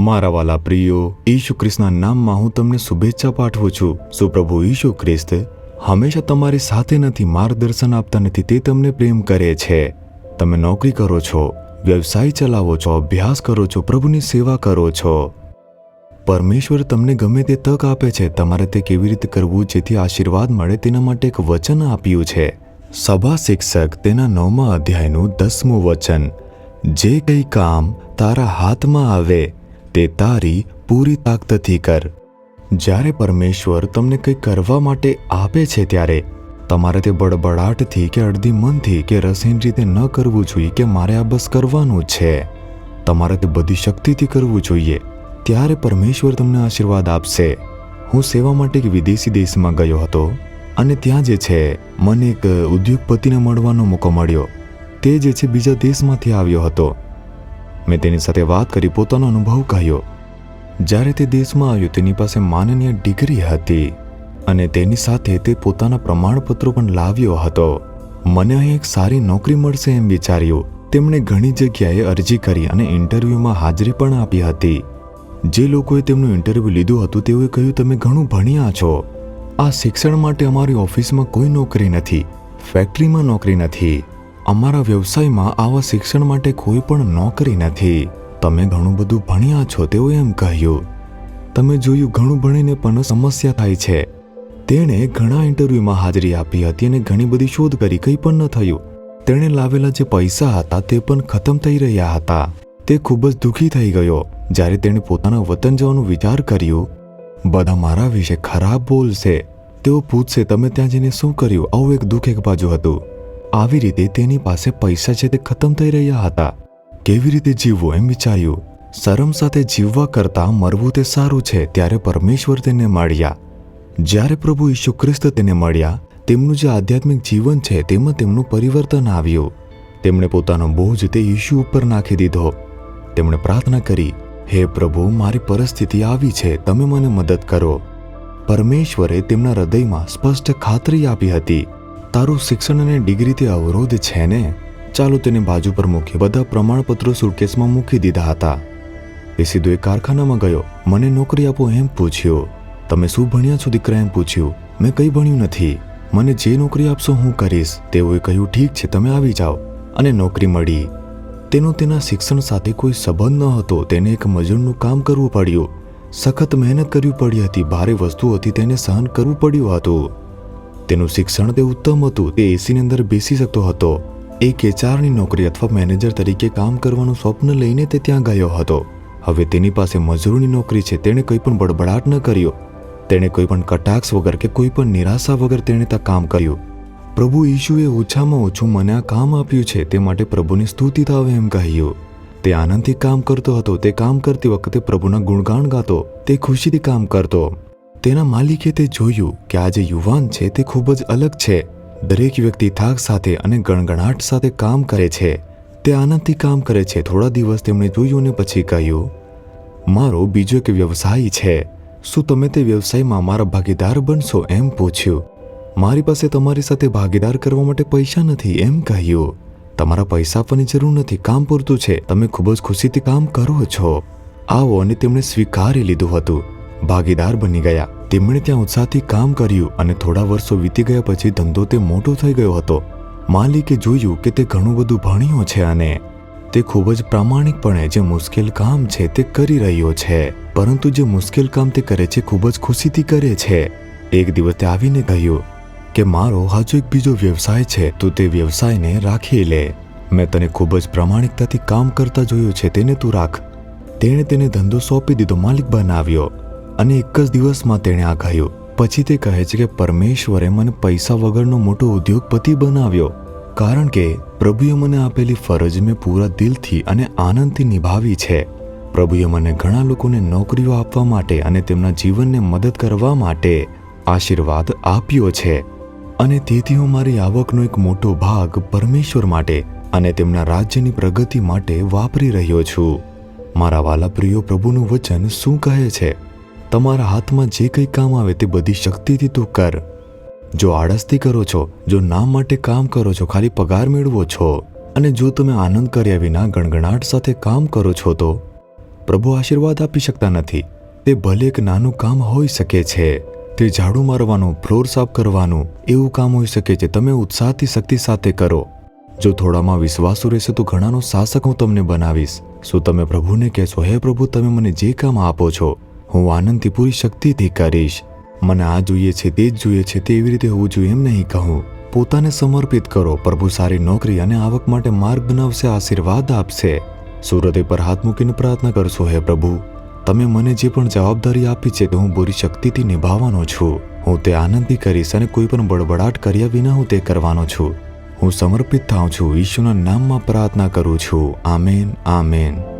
મારા વાલા પ્રિયો, ઈસુ ખ્રિસ્તના નામમાં હું તમને શુભેચ્છા પાઠવું છું. સુપ્રભુ ઈસુ ખ્રિસ્ત હંમેશા તમારી સાથે નથી, માર્ગદર્શન આપતા નથી, તે તમને પ્રેમ કરે છે. તમે નોકરી કરો છો, વ્યવસાય ચલાવો છો, અભ્યાસ કરો છો, પ્રભુની સેવા કરો છો. પરમેશ્વર તમને ગમે તે તક આપે છે. તમારે તે કેવી રીતે કરવું જેથી આશીર્વાદ મળે તેના માટે એક વચન આપ્યું છે. સભા શિક્ષક તેના 9મા અધ્યાયનું 10મું વચન, જે કંઈ કામ તારા હાથમાં આવે તે તારી પૂરી તાકતથી કર. જ્યારે પરમેશ્વર તમને કંઈ કરવા માટે આપે છે ત્યારે તમારે તે બડબડાટથી કે અડધી મનથી કે રસીન રીતે ન કરવું જોઈએ કે મારે આ બસ કરવાનું છે. તમારે તે બધી શક્તિથી કરવું જોઈએ. ત્યારે પરમેશ્વર તમને આશીર્વાદ આપશે. હું સેવા માટે એક વિદેશી દેશમાં ગયો હતો અને ત્યાં જે છે મને એક ઉદ્યોગપતિને મળવાનો મોકો મળ્યો. તે જે છે બીજા દેશમાંથી આવ્યો હતો. મેં તેની સાથે વાત કરી, પોતાનો અનુભવ કહ્યો. જ્યારે તે દેશમાં આવ્યો તેની પાસે માનનીય ડિગ્રી હતી અને તેની સાથે તે પોતાના પ્રમાણપત્રો પણ લાવ્યો હતો. મને અહીં એક સારી નોકરી મળશે એમ વિચાર્યું. તેમણે ઘણી જગ્યાએ અરજી કરી અને ઇન્ટરવ્યૂમાં હાજરી પણ આપી હતી. જે લોકોએ તેમનું ઇન્ટરવ્યૂ લીધું હતું તેઓએ કહ્યું, તમે ઘણું ભણ્યા છો. આ શિક્ષણ માટે અમારી ઓફિસમાં કોઈ નોકરી નથી, ફેક્ટરીમાં નોકરી નથી, અમારા વ્યવસાયમાં આવા શિક્ષણ માટે કોઈ પણ નોકરી નથી. તમે ઘણું બધું ભણ્યા છો, તેઓએ એમ કહ્યું. તમે જોયું, ઘણું ભણીને પણ સમસ્યા થાય છે. તેણે ઘણા ઇન્ટરવ્યૂમાં હાજરી આપી હતી અને ઘણી બધી શોધ કરી, કંઈ પણ ન થયું. તેણે લાવેલા જે પૈસા હતા તે પણ ખતમ થઈ રહ્યા હતા. તે ખૂબ જ દુઃખી થઈ ગયો. જ્યારે તેણે પોતાના વતન જવાનું વિચાર કર્યું, બધા મારા વિશે ખરાબ બોલશે, તેઓ પૂછશે તમે ત્યાં જઈને શું કર્યું. આવું એક દુઃખ એક બાજુ હતું. આવી રીતે તેની પાસે પૈસા છે તે ખતમ થઈ રહ્યા હતા. કેવી રીતે જીવવું એમ વિચાર્યું. શરમ સાથે જીવવા કરતાં મરવું તે સારું છે. ત્યારે પરમેશ્વર તેને મળ્યા. જ્યારે પ્રભુ ઈસુ ખ્રિસ્ત તેને મળ્યા, તેમનું જે આધ્યાત્મિક જીવન છે તેમાં તેમનું પરિવર્તન આવ્યું. તેમણે પોતાનો બોજ તે ઈસુ ઉપર નાખી દીધો. તેમણે પ્રાર્થના કરી, હે પ્રભુ, મારી પરિસ્થિતિ આવી છે, તમે મને મદદ કરો. પરમેશ્વરે તેમના હૃદયમાં સ્પષ્ટ ખાતરી આપી હતી, તારું શિક્ષણ અને ડિગ્રી તે અવરોધ છે ને, ચાલો તેને બાજુ પર મૂકી. બધા પ્રમાણપત્રો સુટકેસમાં મૂકી દીધા હતા. એ સીધો એક કારખાનામાં ગયો. મને નોકરી આપો એમ પૂછ્યું. તમે શું ભણ્યા છો દીકરા એમ પૂછ્યું. મેં કંઈ ભણ્યું નથી, મને જે નોકરી આપશો હું કરીશ. તેઓએ કહ્યું, ઠીક છે, તમે આવી જાઓ. અને નોકરી મળી. તેનો તેના શિક્ષણ સાથે કોઈ સંબંધ ન હતો. તેને એક મજૂરનું કામ કરવું પડ્યું. સખત મહેનત કરવી પડી હતી. ભારે વસ્તુઓથી તેને સહન કરવું પડ્યું હતું. તેનું શિક્ષણ તે ઉત્તમ હતું. તે એસીની અંદર બેસી શકતો હતો. એક એચઆરની નોકરી અથવા મેનેજર તરીકે કામ કરવાનું સ્વપ્ન લઈને તે ત્યાં ગયો હતો. હવે તેની પાસે મજૂરની નોકરી છે. તેણે કંઈ પણ બડબડાટ ન કર્યો. તેણે કોઈ પણ કટાક્ષ વગર કે કોઈ પણ નિરાશા વગર તેણે ત્યાં કામ કર્યું. પ્રભુ ઈશુએ ઓછામાં ઓછું મને આ કામ આપ્યું છે, તે માટે પ્રભુની સ્તુતિ થાવે એમ કહ્યું. તે આનંદથી કામ કરતો હતો. તે કામ કરતી વખતે પ્રભુના ગુણગાન ગાતો. તે ખુશીથી કામ કરતો. તેના માલિકે તે જોયું કે આ જે યુવાન છે તે ખૂબ જ અલગ છે. દરેક વ્યક્તિ થાક સાથે અને ગણગણાટ સાથે કામ કરે છે. તે આનંદથી કામ કરે છે. થોડા દિવસ તેમણે જોયું અને પછી કહ્યું, મારો બીજો એક વ્યવસાય છે, શું તમે તે વ્યવસાયમાં મારા ભાગીદાર બનશો એમ પૂછ્યું. મારી પાસે તમારી સાથે ભાગીદાર કરવા માટે પૈસા નથી એમ કહ્યું. તમારા પૈસા આપવાની જરૂર નથી, કામ પૂરતું છે, તમે ખૂબ જ ખુશીથી કામ કરો છો, આવો. અને તેમણે સ્વીકારી લીધું હતું. ભાગીદાર બની ગયા. તેમણે ત્યાં ઉત્સાહથી કામ કર્યું અને થોડા વર્ષો વીતી ગયા પછી ધંધો તે મોટો થઈ ગયો હતો. માલિકે જોયું કે તે ઘણું બધું ભણ્યો છે અને તે ખૂબ જ પ્રામાણિકપણે જે મુશ્કેલ કામ છે તે કરી રહ્યો છે. પરંતુ જે મુશ્કેલ કામ તે કરે છે ખૂબ જ ખુશીથી કરે છે. એક દિવસ તે આવીને કહ્યું કે મારો હજુ એક બીજો વ્યવસાય છે, તું તે વ્યવસાયને રાખી લે. મેં તને ખૂબ જ પ્રામાણિકતાથી કામ કરતા જોયો છે, તેને તું રાખ. તેણે તેને ધંધો સોંપી દીધો, માલિક બનાવ્યો અને એક જ દિવસમાં તેણે આ કહ્યું. પછી તે કહે છે કે પરમેશ્વરે મને પૈસા વગરનો મોટો ઉદ્યોગપતિ બનાવ્યો, કારણ કે પ્રભુએ મને આપેલી ફરજ મેં પૂરા દિલથી અને આનંદથી નિભાવી છે. પ્રભુએ મને ઘણા લોકોને નોકરીઓ આપવા માટે અને તેમના જીવનને મદદ કરવા માટે આશીર્વાદ આપ્યો છે. અને તેથી હું મારી આવકનો એક મોટો ભાગ પરમેશ્વર માટે અને તેમના રાજ્યની પ્રગતિ માટે વાપરી રહ્યો છું. મારા વાલા પ્રિયો, પ્રભુનું વચન શું કહે છે? તમારા હાથમાં જે કંઈ કામ આવે તે બધી શક્તિથી તું કર. જો આળસથી કરો છો, જો નામ માટે કામ કરો છો, ખાલી પગાર મેળવો છો, અને જો તમે આનંદ કર્યા વિના ગણગણાટ સાથે કામ કરો છો, તો પ્રભુ આશીર્વાદ આપી શકતા નથી. તે ભલે એક નાનું કામ હોઈ શકે છે. તે ઝાડુ મારવાનું, ફ્લોર સાફ કરવાનું એવું કામ હોઈ શકે છે. તમે ઉત્સાહથી શક્તિ સાથે કરો. જો થોડામાં વિશ્વાસુ રહેશે તો ઘણાનો શાસક હું તમને બનાવીશ. શું તમે પ્રભુને કહેશો, હે પ્રભુ, તમે મને જે કામ આપો છો હું આનંદથી પૂરી શક્તિથી કરીશ. મને આ જોઈએ છે, તે જ જોઈએ છે, તે એવી રીતે હોવું જોઈએ એમ નહીં કહું. પોતાને સમર્પિત કરો. પ્રભુ સારી નોકરી અને આવક માટે માર્ગ બનાવશે, આશીર્વાદ આપશે. શું હૃદય પર હાથ મૂકીને પ્રાર્થના કરશો, હે પ્રભુ, તમે મને જે પણ જવાબદારી આપી છે તે હું પૂરી શક્તિથી નિભાવવાનો છું. હું તે આનંદથી કરીશ અને કોઈ પણ બડબડાટ કર્યા વિના હું તે કરવાનો છું. હું સમર્પિત થાઉં છું. ઈશ્વરના નામમાં પ્રાર્થના કરું છું. Amen, amen.